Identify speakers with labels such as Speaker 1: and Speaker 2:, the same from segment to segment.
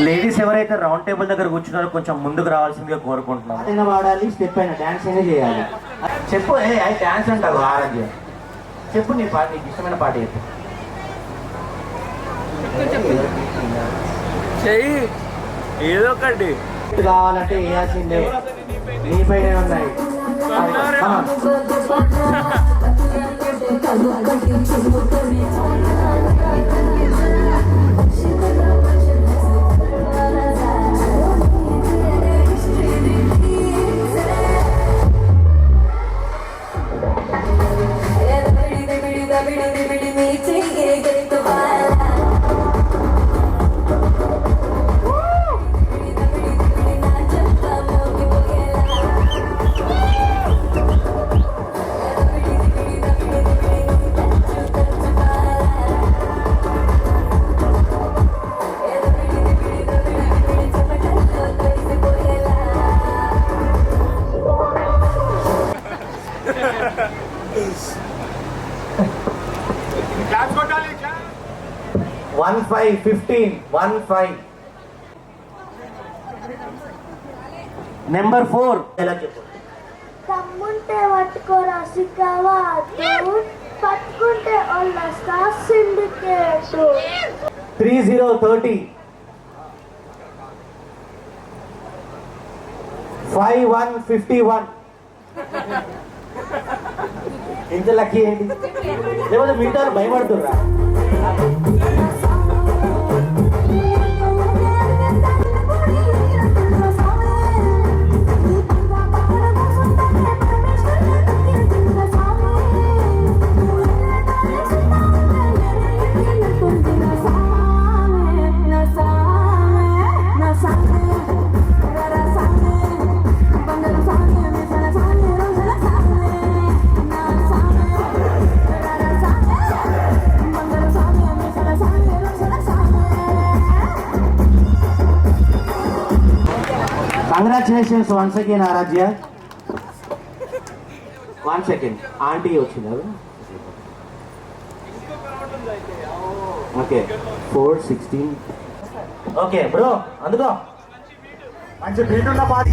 Speaker 1: Ladies ఎవరైతే round table దగ్గర కూర్చున్నారో కొంచెం ముందుకు రావాల్సిందిగా కోరుకుంటున్నాం. అయినా వాడాలి, స్టెప్ అయినా డాన్స్ అయినా చేయాలి. చెప్పు, అది డాన్స్ అంటారు ఆరోగ్యం. చెప్పు నీ పాట, నీకు ఇష్టమైన పాట చెప్పు.
Speaker 2: చెయ్యి ఏదో ఒకటి
Speaker 1: కావాలంటే వేయాల్సిందే, నీ పైన ఉన్నాయి. One 5, 15, 1 5. Number 4.
Speaker 3: తమ్ముంటే పట్టుకోరా సిక్కావా పట్టుకుంటే వాళ్ళ స్టార్ సిండికేట్
Speaker 1: 3030 5151. ఇంత లక్కీ ఏంటి? లేకపోతే మిగతా భయపడుతుర్రా? Congratulations once again, Aradhya. 1 second. Auntie వచ్చిందా? Okay. 4 16. Okay, bro. అందుకో. మంచి బీట్ ఉన్న పాట.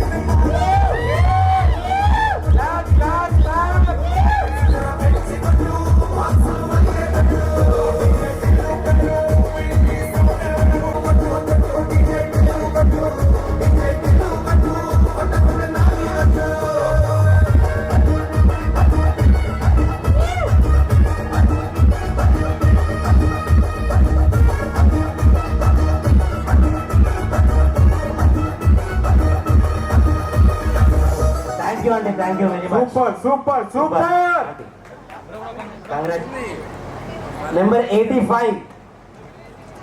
Speaker 1: Thank you very much.
Speaker 2: Super.
Speaker 1: Congratulations. Number 85.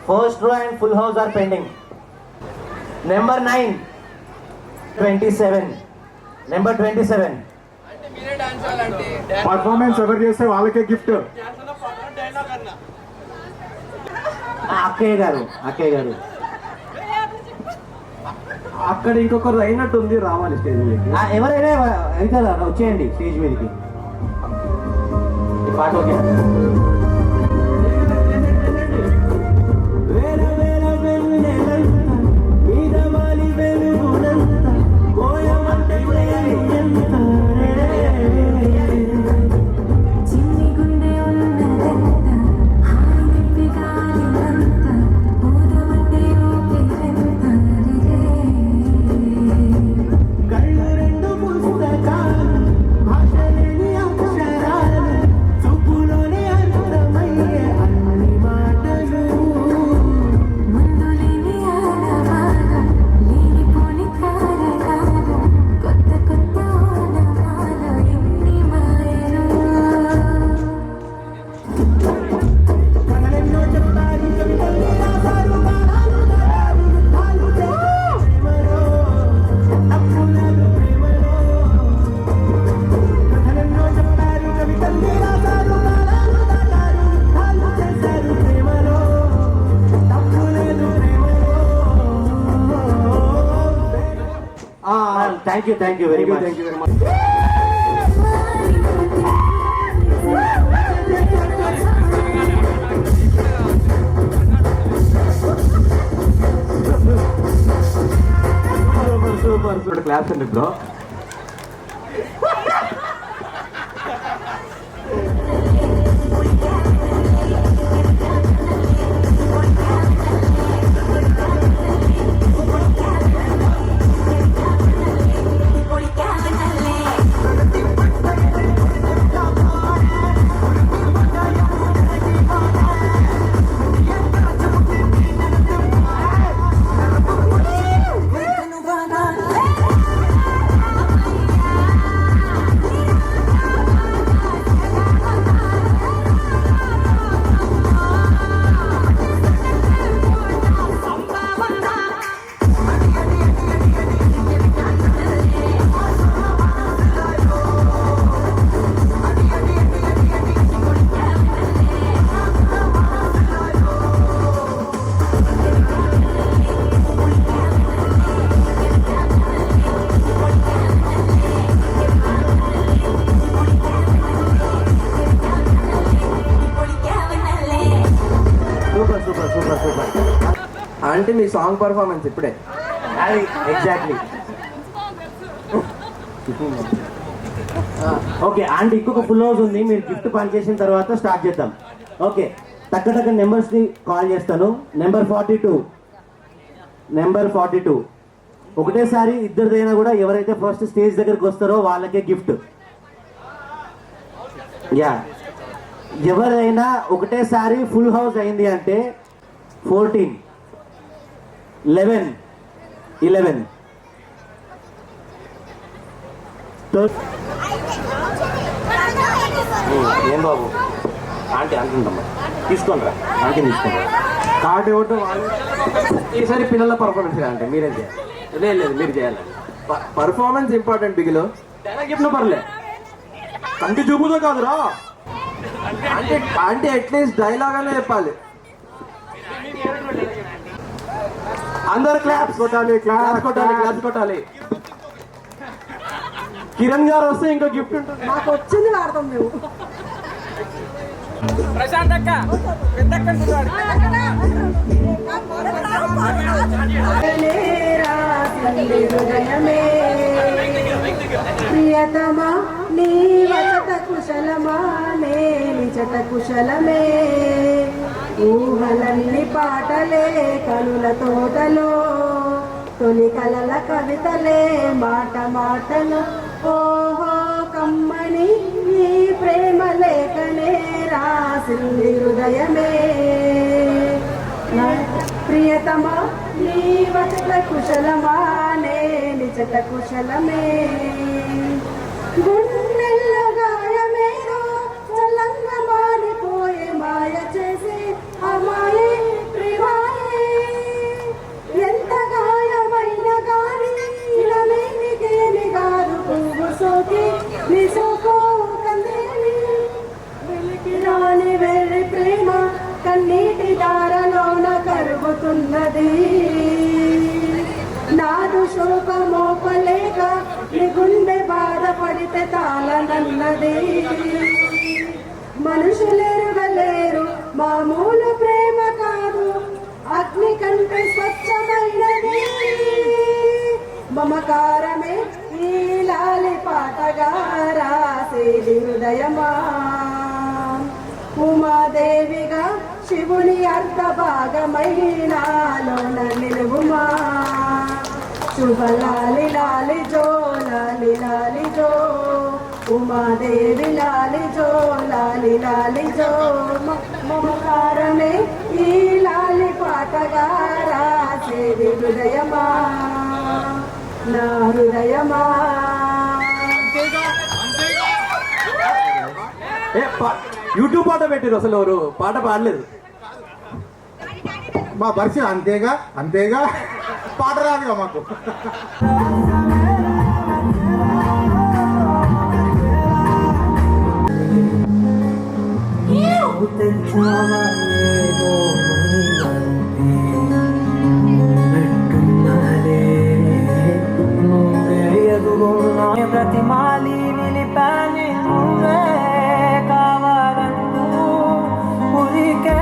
Speaker 1: First row and full house are pending. Number 9. 27. Number 27.
Speaker 2: Performance ఎవరు చేస్తే వాళ్ళకే గిఫ్ట్.
Speaker 1: అక్కయ్య గారు
Speaker 2: అక్కడ ఇంకొకరు అయినట్టుంది, రావాలి స్టేజ్ మీదకి.
Speaker 1: ఎవరైనా అయితే వచ్చేయండి స్టేజ్ మీదకి. ఈ పాట okay. Thank you very much.
Speaker 2: Thank you very much. Super class అండి bro. Super super super super.
Speaker 4: అంటే మీ సాంగ్ పర్ఫార్మెన్స్ ఇప్పుడే
Speaker 1: అది ఎగ్జాక్ట్లీ. ఓకే ఆంటీ ఇంకొక ఫుల్ హౌస్ ఉంది, మీరు గిఫ్ట్ పని చేసిన తర్వాత స్టార్ట్ చేద్దాం. ఓకే తగ్గ నెంబర్స్ని కాల్ చేస్తాను. నెంబర్ 42 ఒకటేసారి ఇద్దరిదైనా కూడా ఎవరైతే ఫస్ట్ స్టేజ్ దగ్గరికి వస్తారో వాళ్ళకే గిఫ్ట్. యా ఎవరైనా ఒకటేసారి ఫుల్ హౌస్ అయింది అంటే 14, 11, 11 ఏం బాబు ఆంటీ అంటుందమ్మా తీసుకోండిరా, ఆంటీ తీసుకోండి.
Speaker 2: కార్డు ఇవ్వటం ఈసారి పిల్లల పర్ఫార్మెన్స్ అంటే మీరేం చేయాలి?
Speaker 4: లేదు మీరు చేయాలి. Performance important బిగిలో.
Speaker 2: డైలాగ్ చెప్పిన పర్లే, కంటి చూపుతో కాదురా.
Speaker 4: అంటే అట్లీస్ట్ డైలాగ్ అనే చెప్పాలి.
Speaker 2: అందరు క్లాప్స్ కొట్టాలి, క్లాప్స్ కొట్టాలి, క్లాప్స్ కొట్టాలి. కిరణ్ గారు వస్తే ఇంకో గిఫ్ట్ ఉంటుంది.
Speaker 5: మాకు వచ్చింది వాడతాం మేము. ప్రియతమా నీ వచట కుశలమా నే నిచట కుశలమే, ఊహలన్నీ పాటలే కనుల తోటలో, తొలి కలల కవితలే మాట మాటలు, ఓహో కమ్మని ఈ ప్రేమ లేఖనే రాసింది హృదయమే. ప్రియతమా నీ వచట కుశలమా నే నిచట కుశలమే, గుండెల్లో గాయమేదో చల్లంగా మారిపోయే మాయ చేసి అమాయే ప్రేమాయే, ఎంత గాయమైన గాని ఇలమేనికేని గారు పువ్వు సోకి నీ సోకో కందేని, వెలికి రాని వేరే ప్రేమ కన్నీటి దారలోన కరుగుతున్నది, నాదు శోకమోపలేక నీ గుండె బాధపడితే తాళనన్నది, మనుషులెరుగలేరు మామూలు ప్రేమ కాదు అగ్ని కంటే స్వచ్ఛమైనది, మమకారమే ఈ లాలి పాటగా రాసేది హృదయమా, ఉమాదేవిగా శివుని అర్ధ భాగమైనాలోన నిలువుమా, శుభ లాలి లాలి జో లాలి లాలి జో, ఉమాదేవి లాలి జో లాలి లాలి జో, మమకారమే ఈ లాలి పాటగా రాసేది హృదయమా, నా హృదయమా.
Speaker 2: యూట్యూబ్ పాట పెట్టారు, అసలు ఎవరు పాట పాడలేదు.
Speaker 6: మా పరిస్థితి అంతేగా అంతేగా, పాట రాదుగా మాకు.
Speaker 7: ప్రతిమాలి నిలిపాని నువ్వే కావాలంటూ ఉరికే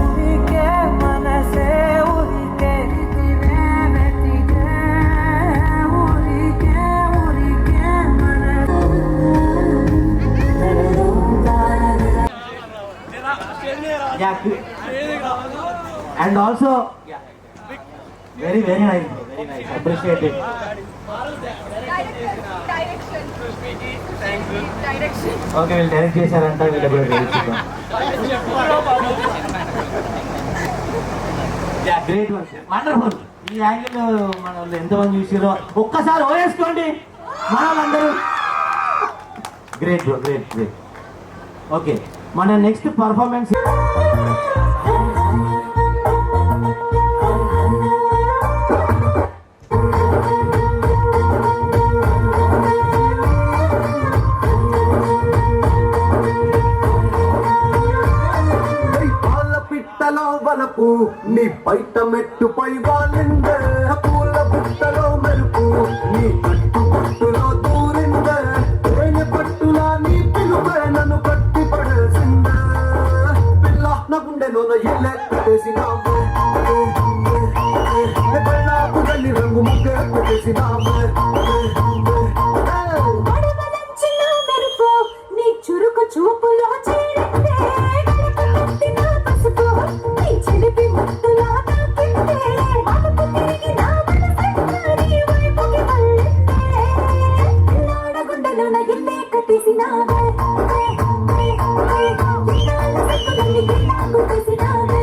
Speaker 7: ఉరికే మనసే ఉరికే వెతికే ఉరి
Speaker 1: and also very very nice appreciate it. Okay వీళ్ళు డైరెక్ట్ చేశారంట, వీళ్ళు కూడా గ్రేట్ వర్క్, వండర్ఫుల్. ఈ యాంగిల్ మన వాళ్ళు ఎంతమంది చూసారో ఒక్కసారి ఓవేసుకోండి మన వాళ్ళందరూ. Great bro, great great. Okay మన నెక్స్ట్ పర్ఫార్మెన్స్
Speaker 2: పిట్టలో వలపు నీ బయట మెట్టుపై వాలిందే, పూల బుట్టలో మెరుపు నీ కట్టు పట్టులో దూరిందే, తేనె పట్టులా నీ పిలుపే నన్ను కట్టి పడేసిందే, పిల్ల నా గుండెలోన ఎల్లే పెట్టేసినావే, పెళ్ళాకు వెళ్ళి రంగు ముగ్గే పెట్టేసినావే.
Speaker 3: నీ చురుకు చూపులో చేరిందే, పసుపు నీ చిలిపి ముద్దులా తాకిందే, మలుపు తిరిగి నా మనసంతా నీ వైపుకి మళ్ళిందే, నాడగుండలోన ఎల్లే కట్టేసినావే, ఇన్నాళ్ళ సక్కులన్నీ నాకు తెలిసినావే.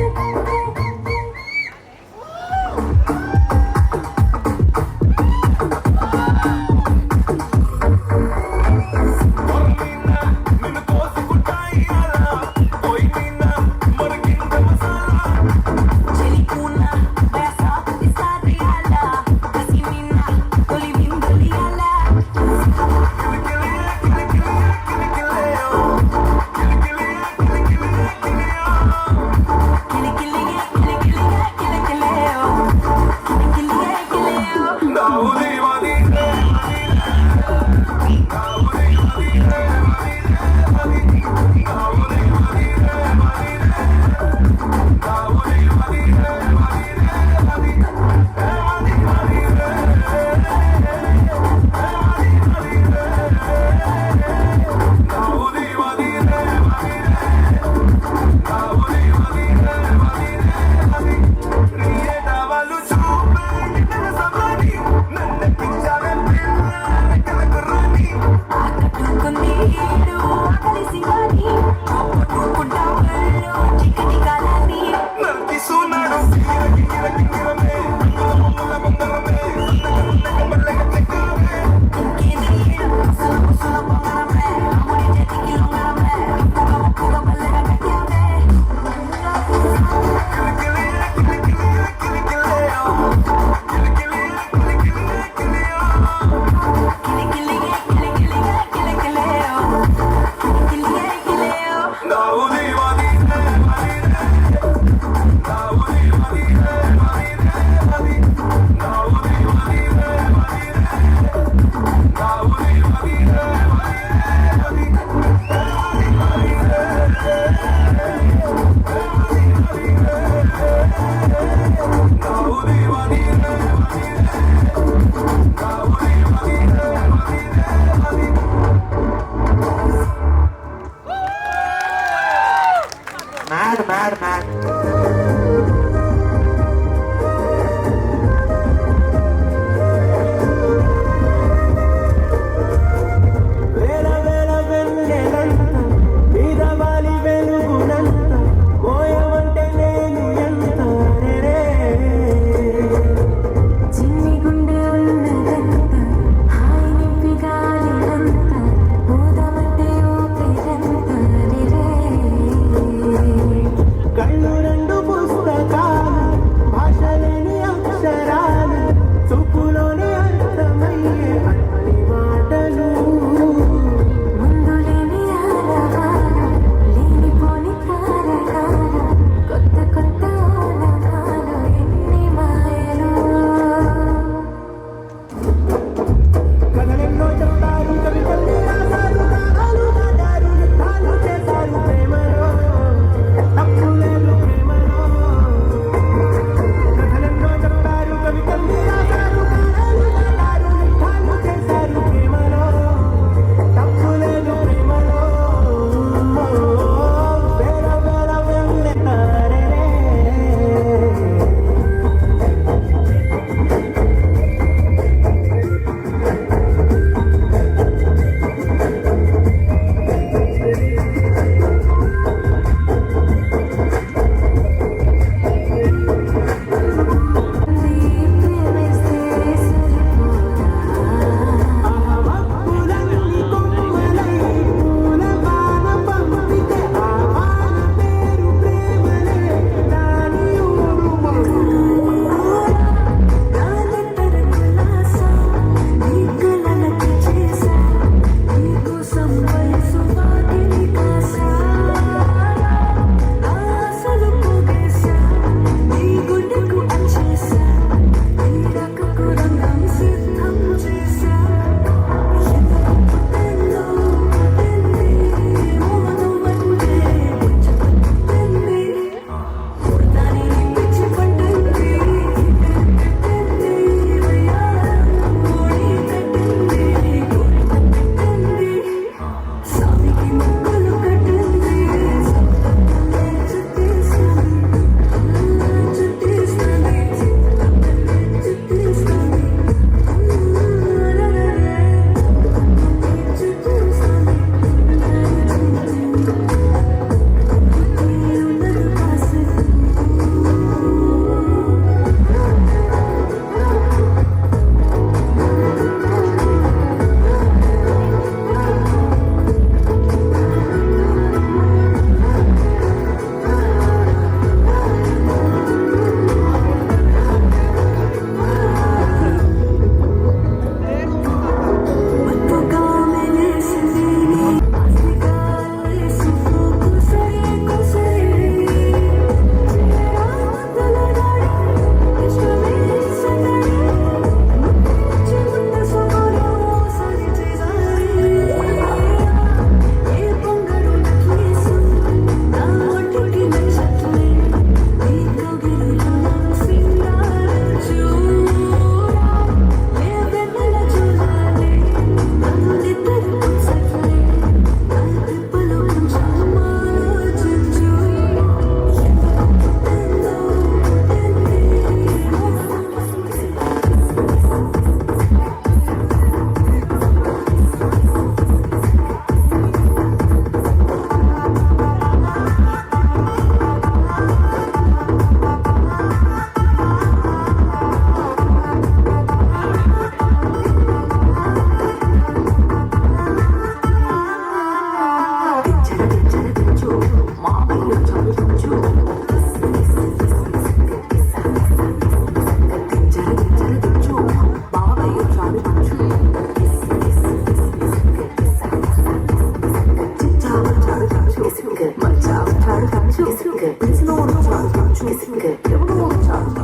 Speaker 3: బేసిక్గా ఎవరు చాలా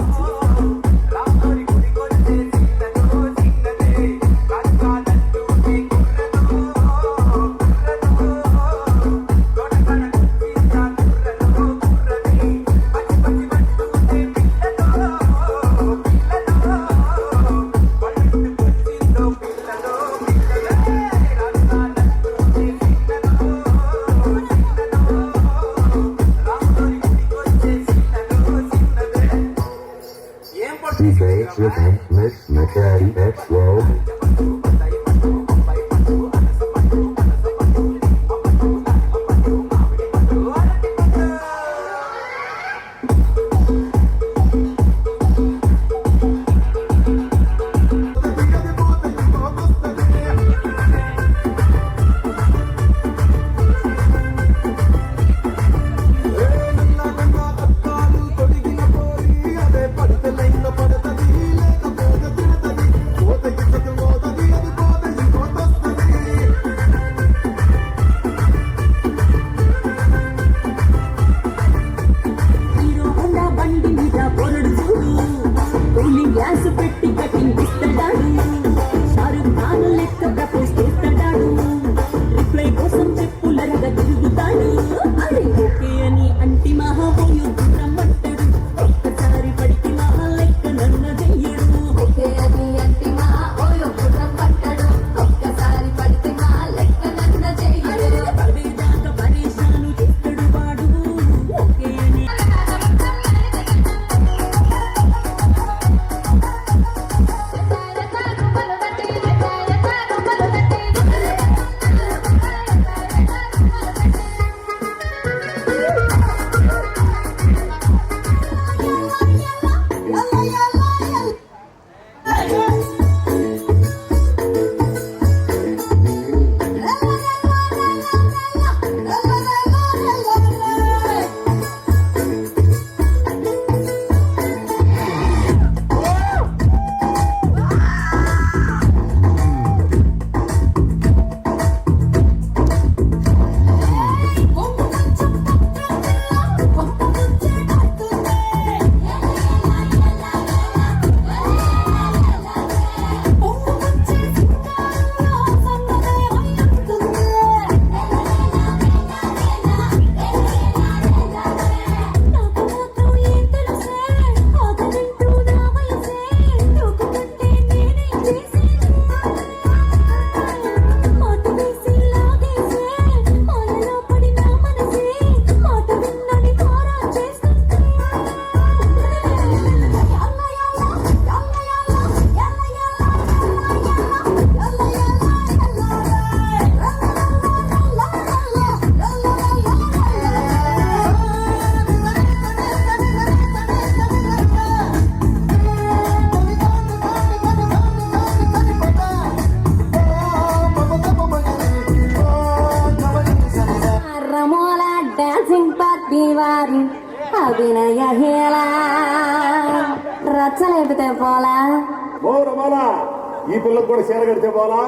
Speaker 2: DJ Rhythm Mix McCarty X Low.
Speaker 3: Hero Honda బండి మీద పొరడు చూడు కూలింగ్ గ్లాస్ పెట్టి కటింగ్ ఇస్తాడు షారుఖ్ ఖాన్ లెక్క ప్రపోజ్ చేస్తాడు రిప్లై కోసం చెప్పులరగా తిరుగుతాడు అరే ఓకే అని అంటి మహాబోయు రమ్మంటాడు ఒక్కసారి పడికి మహా లెక్క నన్న చెయ్యడు ఓకే అని అంటి మహాబోయు రమ్మంటాడు ఒక్కసారి పడికి మహా లెక్క నన్న చెయ్యడు పడేదాకా పరేషాను చేస్తాడు వాడు ఓకే అని రమోలా డాన్సింగ్ పార్టీ వారి అభినయ హేళా రచ్చలేపితే పోలా
Speaker 6: ఓ రమాలా ఈ పిల్లకు కూడా చీర కడితే పోలా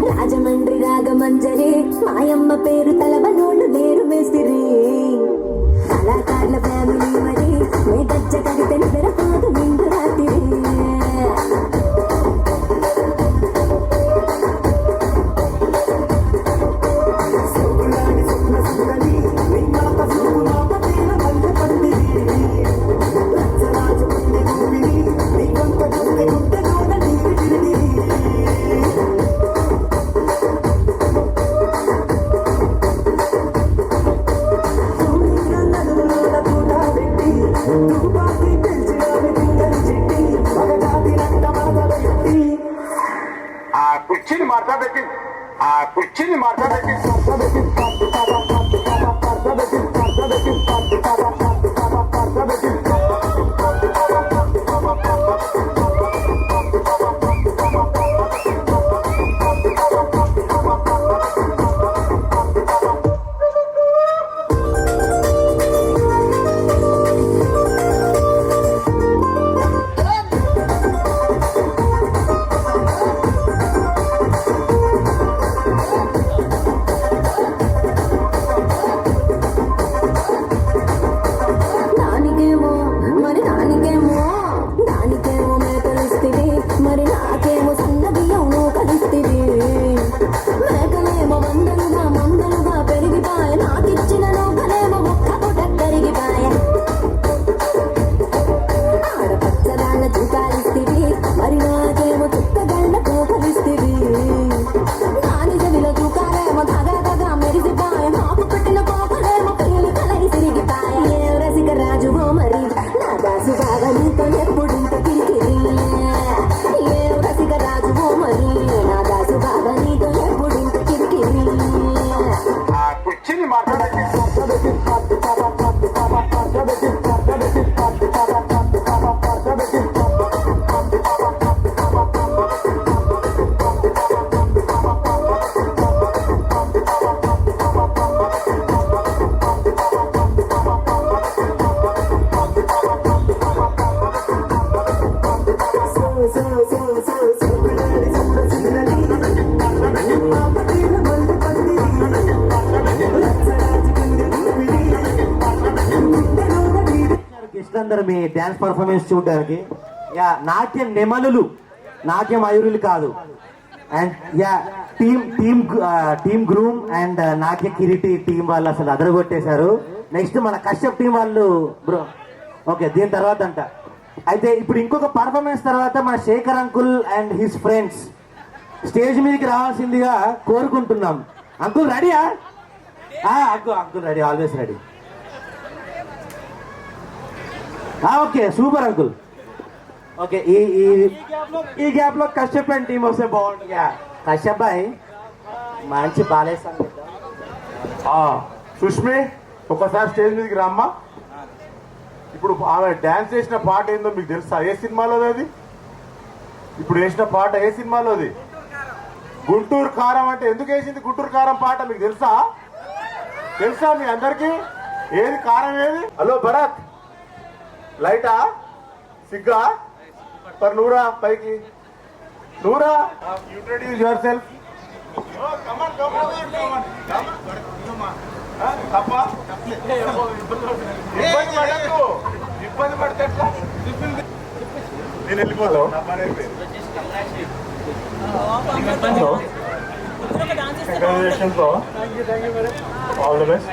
Speaker 3: రాజమండ్రి రాగమంజరి మాయమ్మ పేరు తలవనోళ్ళు లేరు మేస్తిరి కళాకారుల ఫ్యామిలీ మరి మే గజ్జ కడితే నిద్రపోదు నిండు రాత్రి
Speaker 6: కుర్చీని మాట్లాడబెట్టి కుర్చీని మాట్లాడబెట్టి
Speaker 1: ఆర్టిస్టులు అందరూ మీ డ్యాన్స్ పర్ఫార్మెన్స్ చూడడానికి. యా నాట్య నెమలులు, నాట్య మయూరులు కాదు. అండ్ యా టీమ్ గ్రూమ్ అండ్ నాట్య కిరీటి టీం వాళ్ళు అసలు అదరగొట్టేశారు. నెక్స్ట్ మన కశ్యప్ టీం వాళ్ళు బ్రో. ఓకే, దీని తర్వాత అంట. అయితే ఇప్పుడు ఇంకొక పర్ఫార్మెన్స్ తర్వాత మన Shekhar uncle and his friends stage మీదకి రావాల్సిందిగా కోరుకుంటున్నాం. అంకుల్ రెడీయా? Uncle ready, always ready. Okay, super uncle. Okay, ఈ గ్యాప్ లో కశ్యప్ అండ్ టీం వస్తే బాగుంటుంది. కశ్యప్ భాయ్ మంచి బాలేసాను.
Speaker 6: సుష్మి ఒకసారి స్టేజ్ మీదకి రామ్మా. ఇప్పుడు ఆమె డాన్స్ చేసిన పాట ఏందో మీకు తెలుసా? ఏ సినిమాలోది అది? ఇప్పుడు వేసిన పాట ఏ సినిమాలోది? గుంటూరు కారం. అంటే ఎందుకు వేసింది గుంటూరు కారం పాట మీకు తెలుసా? తెలుసా మీ అందరికి? ఏది కారం ఏది? హలో భరత్, లైటా సిగ్గా పర్ నూరా పైకి నూరా. Introduce your self. ఇబ్బంది పడితే నేను వెళ్ళిపోతాను. Congratulations, all the best.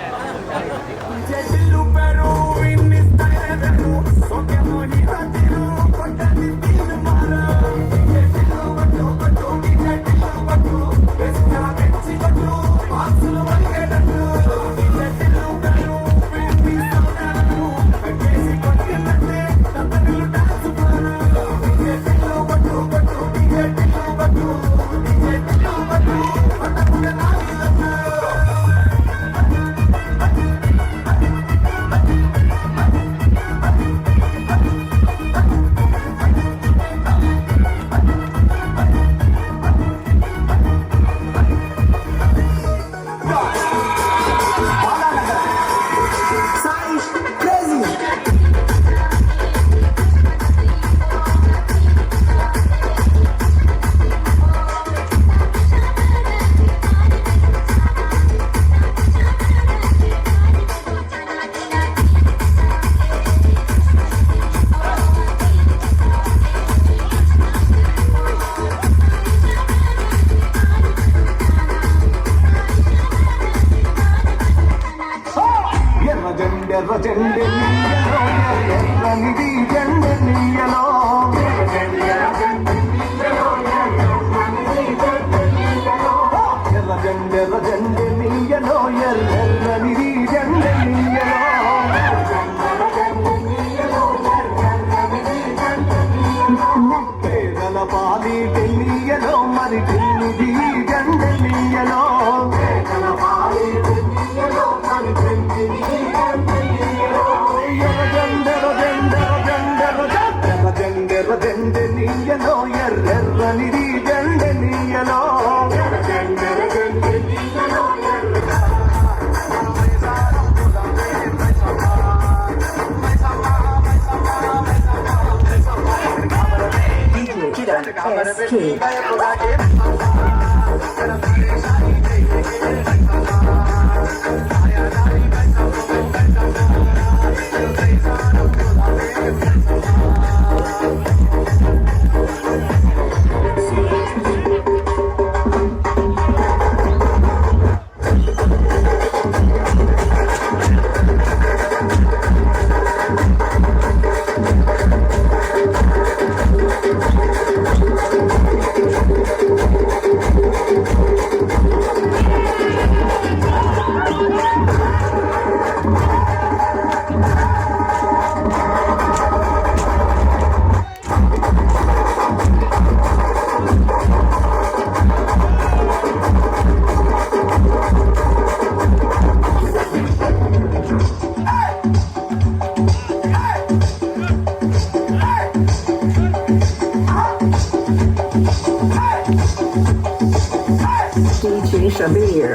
Speaker 8: DJ Shabir.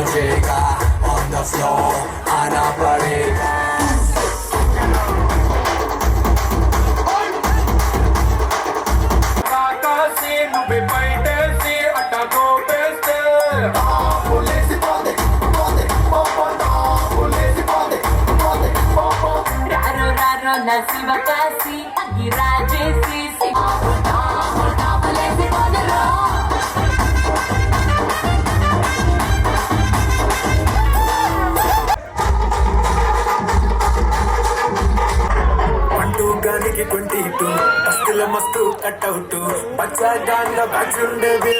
Speaker 9: समझेगा on the floor आना पड़ेगा
Speaker 3: రారో నా శివ కాశీ అగిరాజేసి
Speaker 9: గానికి 22 మస్తుల మస్తు కట్అవుట్ పచ్చగాన్ల బ్యాచ్ ఉండేది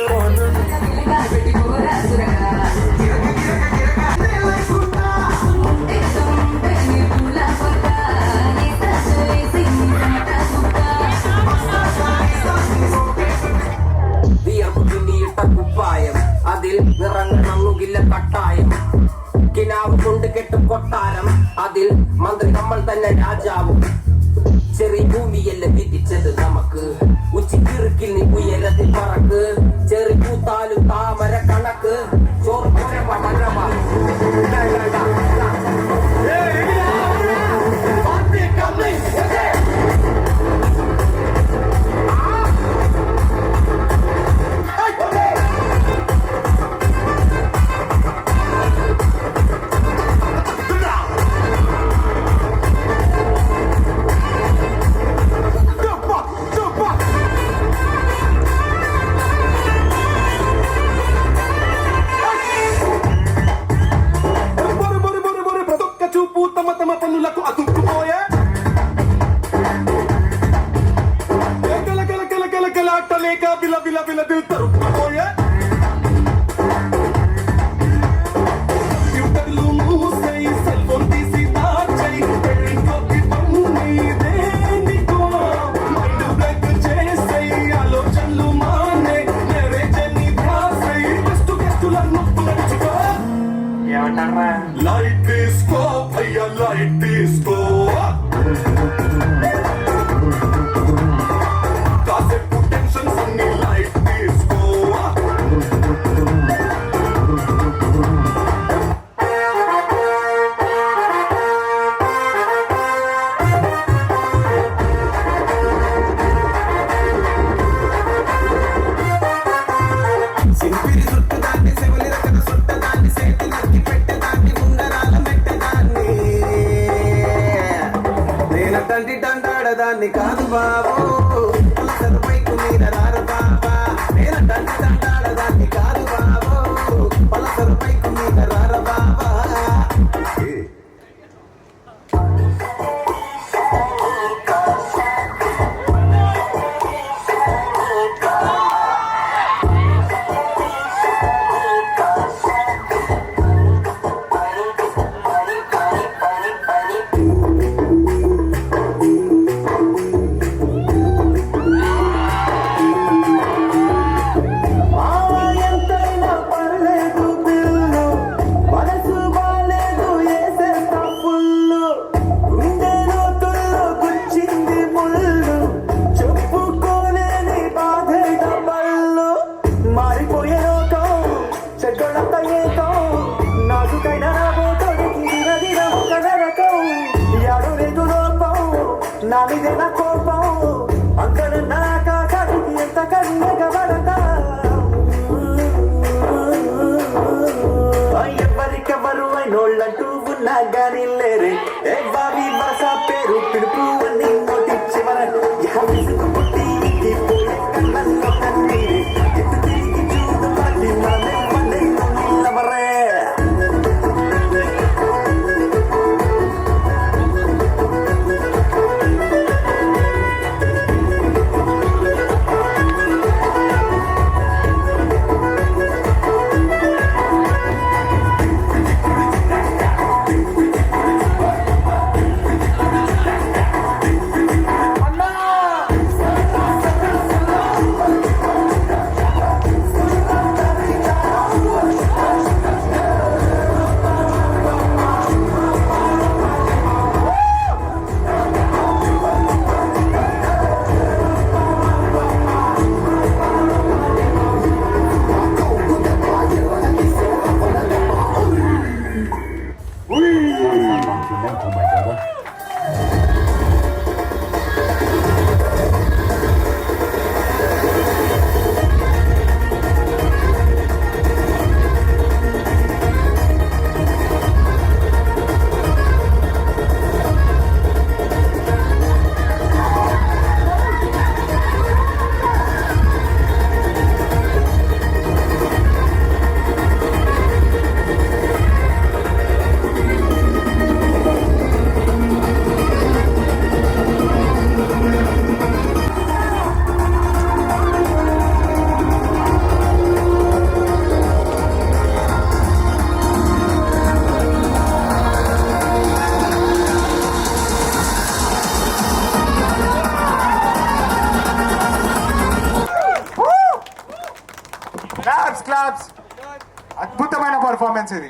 Speaker 10: കുപ്പായം അതിൽ നിറങ്ങണമെന്നില്ല കട്ടായം കിനാവ് കൊണ്ട് കെട്ടും കൊട്ടാരം അതിൽ മന്ത്രി നമ്മൾ തന്നെ രാജാവും ചെറിയ ഭൂമിയല്ല വിധിച്ചത് നമുക്ക് ഉച്ചിക്കിറുക്കിൽ നീ ഉയരത്തിൽ പറക്ക് ചെറിയ പൂത്താലും താമര കണക്ക് ചോറ്
Speaker 2: తమ పనులకు అతుక్కుపోయే కల కల కల కల కల అట్టలేక బిల బిల బిల తరుక్కుపోయే కంప్యూటర్లు మూసై సెల్ ఫోన్ తీసి దాచై పెళ్ళికొకి పన్నుని దేనికో మైండ్ బ్లాక్ చేసై ఆలోచనలు మానే నెరేజని ధ్యాసై గెస్టుల నొప్పు నడుచుకో
Speaker 10: ఏమంటారా
Speaker 2: లైట్ తీసుకో భయ్యా లైట్ తీసుకో కాసేపు టెన్షన్స్ అన్ని లైట్ తీసుకో
Speaker 9: సింపిరి చుట్టదాన్ని సెవలి రకత చుట్టదాన్ని సేతి నక్కి పెట్టదాన్ని ఉంగరాల పెట్టదాన్ని నేనంటి దండాడదాన్ని కాదు బాబు పులసరు పైకు మీద రారు బాబా నేనంటి దండాడదాన్ని కాదు బాబు పులసరు పైకు మీద రారు బాబా ఎంతైనా పర్లేదు పిల్లు మనసు బాలేదు ఏసేస్తా ఫుల్లు గుండె లోతుల్లో గుచ్చింది ముళ్ళు చెప్పుకోలేని బాధే డబ్బళ్ళు మారిపోయే లోకం చెడ్డోళ్ళంత ఏకం నాకుకైనా రాబోతోడికి దిన ఒక నరకం యాడు రేటు లోపం నా మీదే నా కోపం అక్కడ నా కాకాడికి ఎంత కడియగబడతా ఎవరికెవరు అయినోళ్ళంటూ ఉన్నా గాని లేరే ఏ బావి వరస పేరు పిలుపు అని నోటి చివర విసుగు పుట్టి ఇంకిపోయే కళ్ళల్లో కన్నీరే ఎత్తు తిరిగి చూడు మళ్ళీ మళ్ళీ నిల్లవరే
Speaker 6: క్లాప్స్ క్లాప్స్. అద్భుతమైన పర్ఫార్మెన్స్ ఇది.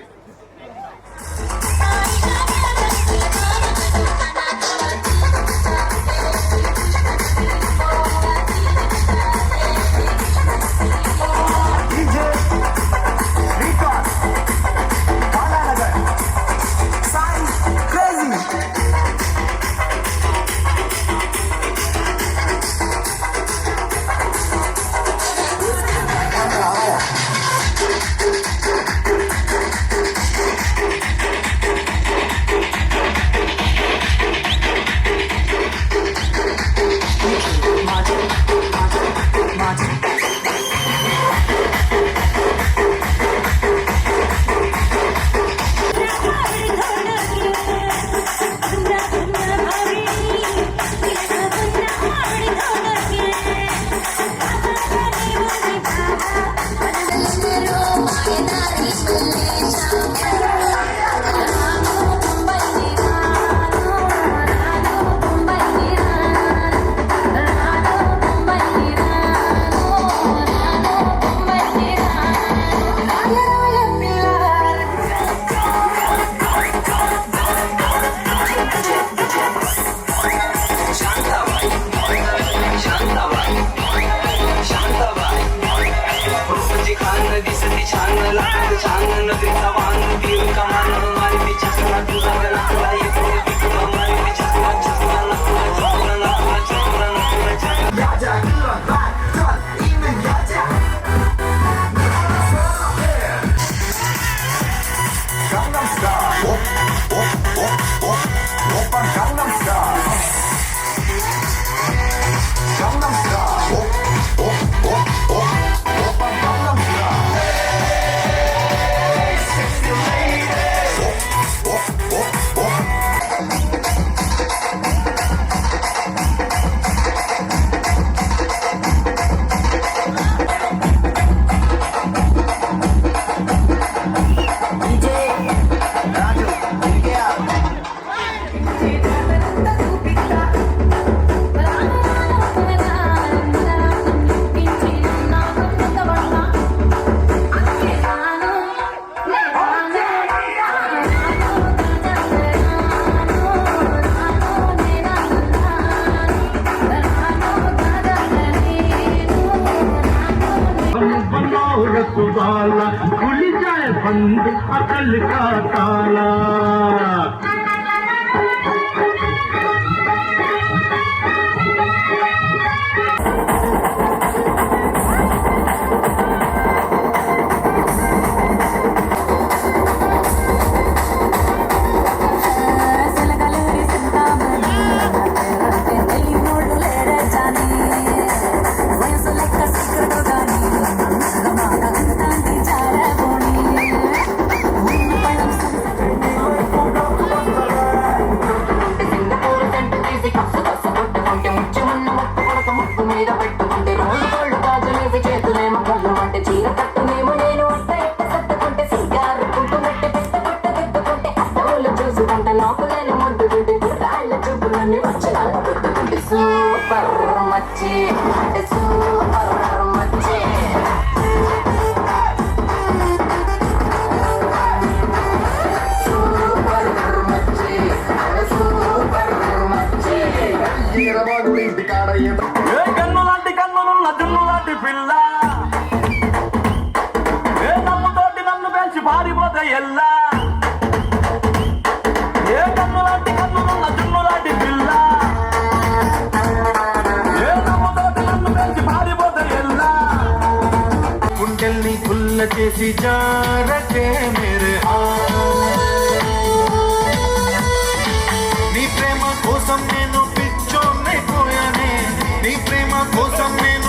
Speaker 2: अकल का ताला
Speaker 3: సూపర్ మచ్చి సూపర్ మచ్చి సూపర్ మచ్చి సూపర్ మచ్చి
Speaker 2: కన్ను లాంటి కన్నులున్న జున్ను లాంటి పిల్ల ఏ నమ్ముతోటి నన్ను పెంచి పారిపోతే ఎల్లా ఏ కన్ను లాంటి కన్నులున్న జున్ను లాంటి పిల్ల ఏ నమ్ముతోటి నన్ను పెంచి పారిపోతే ఎల్లా గుండెల్ని పుల్ల చేసి జారకే మేరే నీ ప్రేమ కోసం నేను పిచ్చోనైపోయానే నీ ప్రేమ కోసం నేను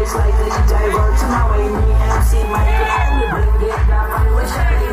Speaker 3: Slightly divert to my way, me MC Mike, I will bring it down, I wish I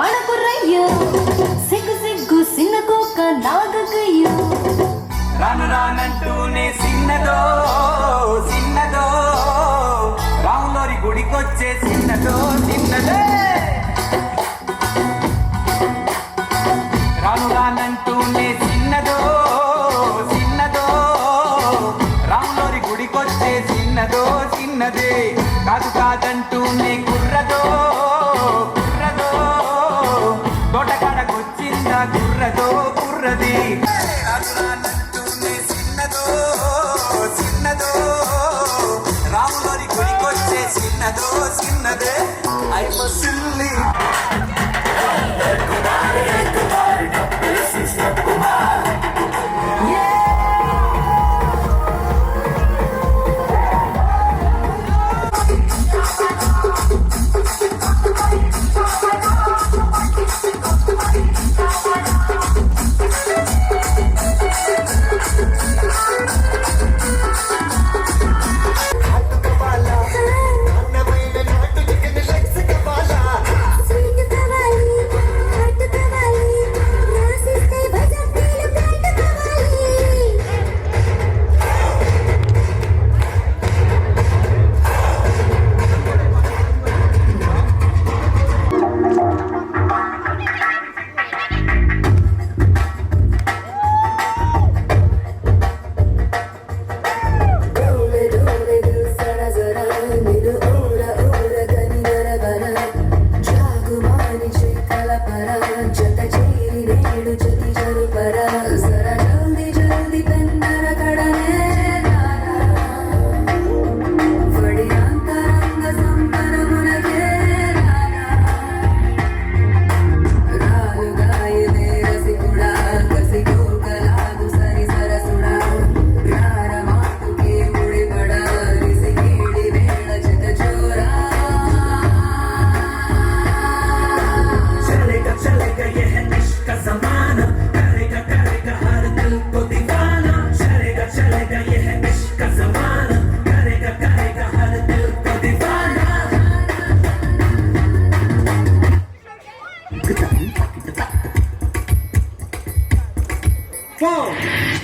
Speaker 3: పడకురయ్యో సిగ్గు సిగ్గు సిన్నకోక నాగకయ్యో
Speaker 9: రాను రానంటూనే సిన్నదో సిన్నదో రాములోరి గుడికొచ్చే సిన్నదో సిన్నదే రాను రానంటూనే సిన్నదో సిన్నదో రాములోరి గుడికొచ్చే సిన్నదో సిన్నదే కాదు కాదంటూనే కుర్రదో కుర్రదో తోటకాడకొచ్చిందా కుర్రదో కుర్రది రాను రానంటూనే సిన్నదో సిన్నదో రాములోరి గుడికొచ్చే సిన్నదో సిన్నదే ఐమ సిల్లి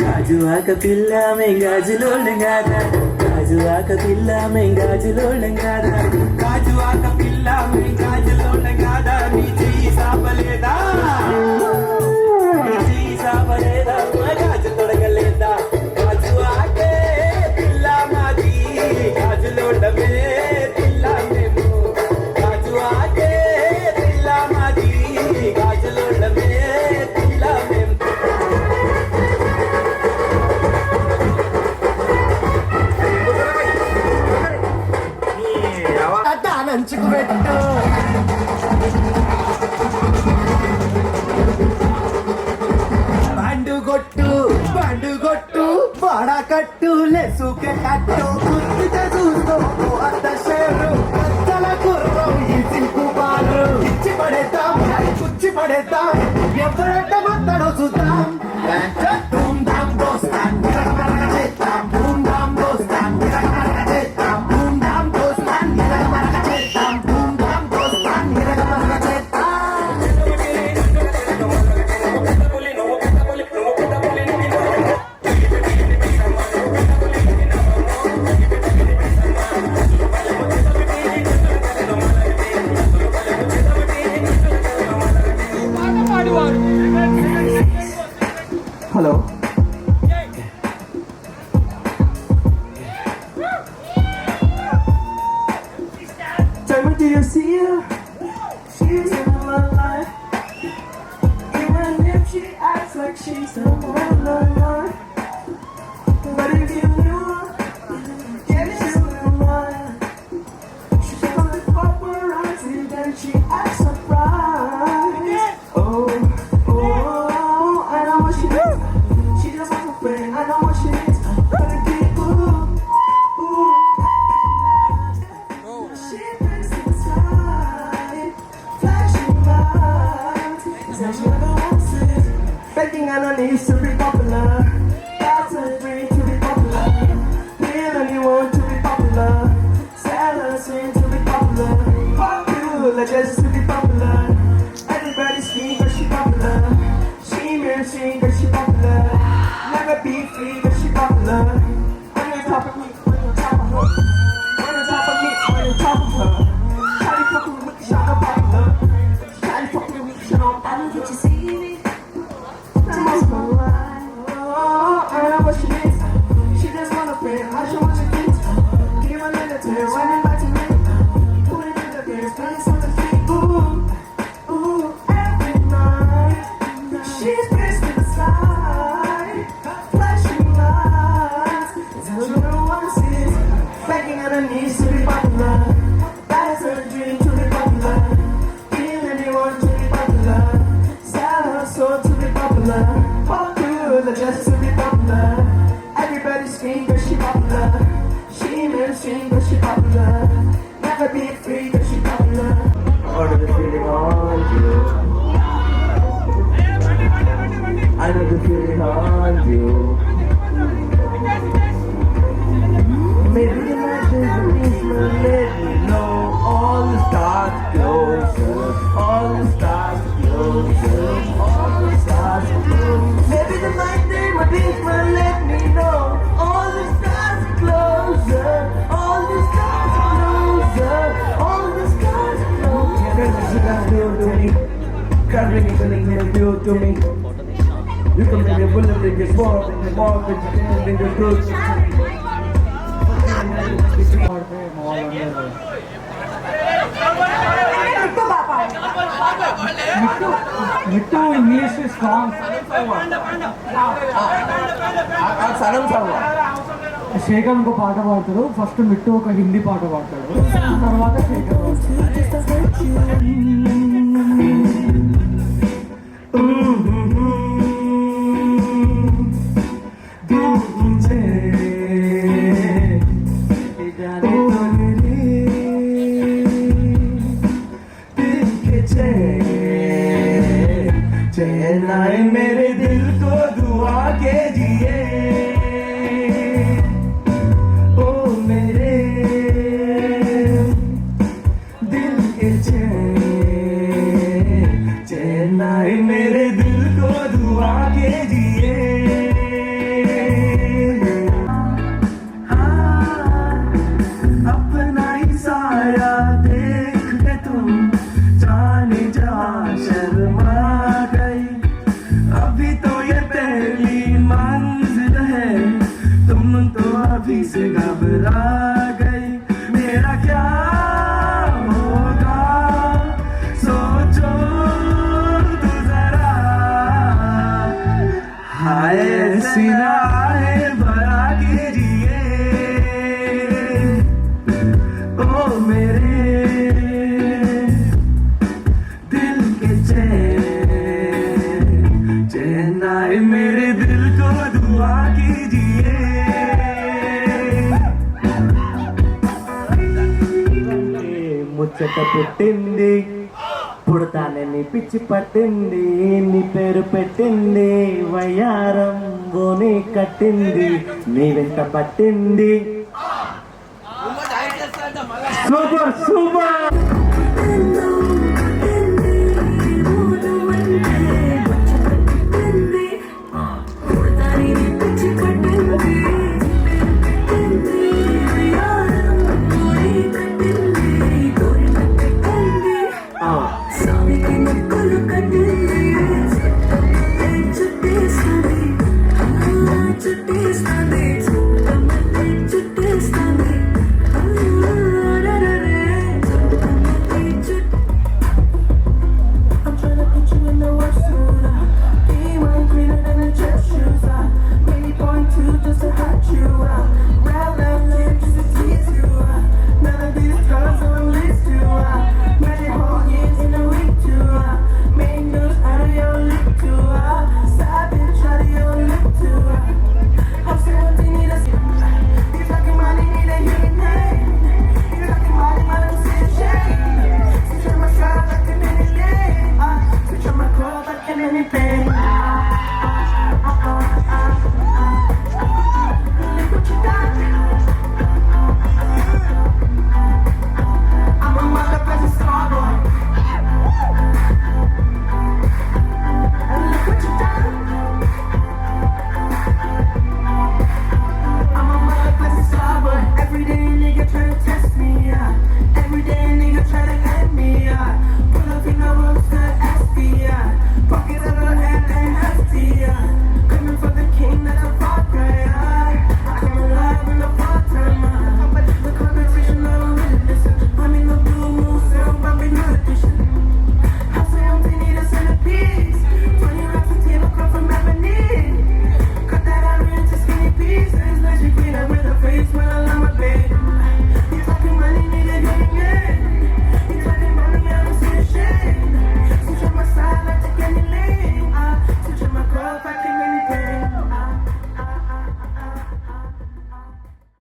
Speaker 7: గాజువాక పిల్ల మెంగాజులోళ్ళం కాదా గాజువాక పిల్ల మెంగాజులోళ్ళం కాదా
Speaker 9: గాజువాక పిల్ల మీ గాజులోనే కాదా నీ చెయ్యి సాపలేదా
Speaker 7: నీ చెయ్యి సాపలేదా గాజు తొడగలేదా
Speaker 9: గాజువాకే పిల్ల మాది గాజులోడమే పిల్ల మేము గాజువాకే పిల్ల మాది గాజులోడమే పిల్ల మేము
Speaker 1: నంచుకు పెట్టు బండుగొట్టు వాడకట్టు లెసుకే కట్టు గుర్తితే చూస్తూ అర్ధ షేరు కచ్చల కుర్రం ఈ సిల్కు బాలు ఇచ్చి పడేద్దాం కుచ్చి పడేద్దాం ఎవరెట్ట మత్తడో చూద్దాం ధూమ్ ధామ్ దోస్తాన్ చేద్దాం ధూమ్ ధామ్ దోస్తాన్ చేద్దాం ధూమ్ ధామ్ దోస్తాన్ చేద్దాం ధూమ్ ధామ్ దోస్తాన్ చేద్దాం
Speaker 7: hello Tell me, do you see her? She's in my life. Even if she acts like she's the one of mine. But if you knew her, yeah, she wouldn't mind. She's on the paparazzi, then she acts surprised. Oh, I know what she is. She just wants a friend, I know what she is. But I keep she thinks inside, flashing lights. Is that she never wants it? Begging on her knees to be popular. That's a dream to be popular. Feel anyone to be popular. Sell her swing to be popular. Popular just to be popular. I be free, but she popular. When you're top of me, when you're top of her. When you're top of me, when you're top of her. Shawty fucking with me, shawty popular. Shawty fucking with me, she don't
Speaker 3: I know that you see me. That's my life.
Speaker 7: I know what she is. She just wanna pay. I show what she thinks. Give her a little taste, running back to me. Put it in the face, place on the feet. Ooh, ooh, every night. She's pissed in the sky. Flashing lights. Tell you no one sees. Begging on her knees to be popular. That is her dream to be popular. Kill anyone to be popular. Sell her soul to be popular. Fuck you, just to be popular. Everybody scream cause she popular. She mainstream cause she popular. Never be free cause she popular. I know the feeling on you. I know the feeling on you. Maybe the magic will let me know. All the stars closer. All the stars closer. All the stars closer. Maybe the night day my beach will let me know. All the stars closer. All the stars closer. All the stars closer. Can't bring anything new to me. You can bring a bullet, bring a sword, bring a ball, bring a truth.
Speaker 11: మిట్టు English song Shekhar ఒక పాట పాడతాడు. First Mittu ఒక హిందీ పాట పాడతాడు, తర్వాత శేఖర్
Speaker 7: चेन्नई मेरे दिल को दुआ के जिए ओ मेरे दिल के चेन्नई मेरे दिल को दुआ के जिए अपना ही साया देख के तुम जाने जा शर्मा गई. अभी तो ये पहली मंजिल है, तुम तो अभी से घबरा गई. मेरा क्या होगा सोचो तो जरा. हाय सिराए भरा कीजिए ओ मेरे दिल के चेन्नई मेरे दिल को दुआ कीजिए.
Speaker 2: ముచ్చట పుట్టింది పుడతానే నీ పిచ్చి పట్టింది. నీ పేరు పెట్టింది వయ్యారం ఓని కట్టింది. నీ వెంట పట్టింది. Super super.